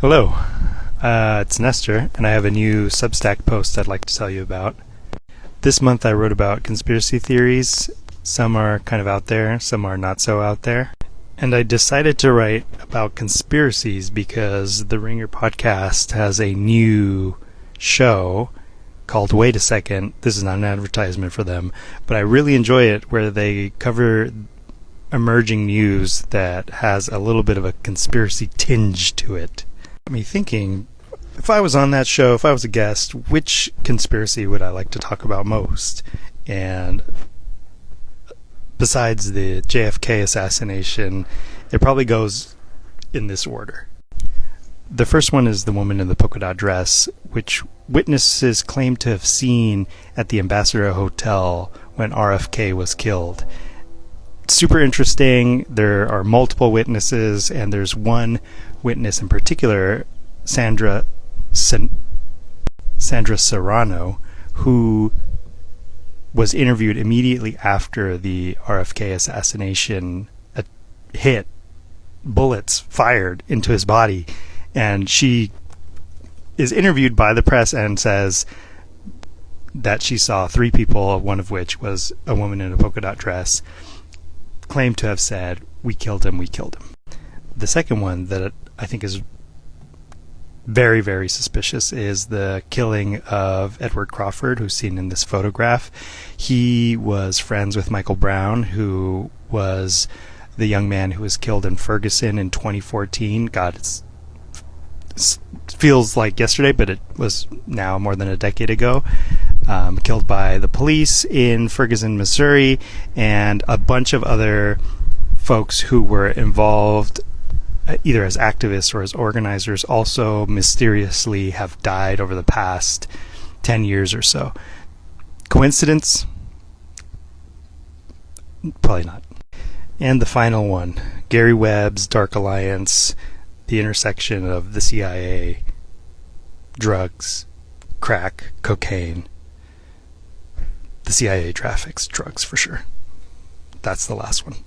Hello, it's Nestor, and I have a new Substack post I'd like to tell you about. This month I wrote about conspiracy theories. Some are kind of out there, some are not so out there. And I decided to write about conspiracies because the Ringer podcast has a new show called Wait a Second. This is not an advertisement for them, but I really enjoy it, where they cover emerging news that has a little bit of a conspiracy tinge to it. Got me thinking, if I was on that show, if I was a guest, which conspiracy would I like to talk about most? And besides the JFK assassination, it probably goes in this order. The first one is the woman in the polka dot dress, which witnesses claim to have seen at the Ambassador Hotel when RFK was killed. Super interesting. There are multiple witnesses, and there's one witness in particular, Sandra Serrano, who was interviewed immediately after the RFK assassination hit, bullets fired into his body, and she is interviewed by the press and says that she saw three people, one of which was a woman in a polka dot dress, claimed to have said, "We killed him, we killed him." The second one that I think is very, very suspicious is the killing of Edward Crawford, who's seen in this photograph. He was friends with Michael Brown, who was the young man who was killed in Ferguson in 2014. God, it feels like yesterday, but it was now more than a decade ago. Killed by the police in Ferguson, Missouri, and a bunch of other folks who were involved either as activists or as organizers also mysteriously have died over the past 10 years or so. Coincidence? Probably not. And the final one, Gary Webb's Dark Alliance, the intersection of the CIA, drugs, crack, cocaine. The CIA traffics drugs for sure. That's the last one.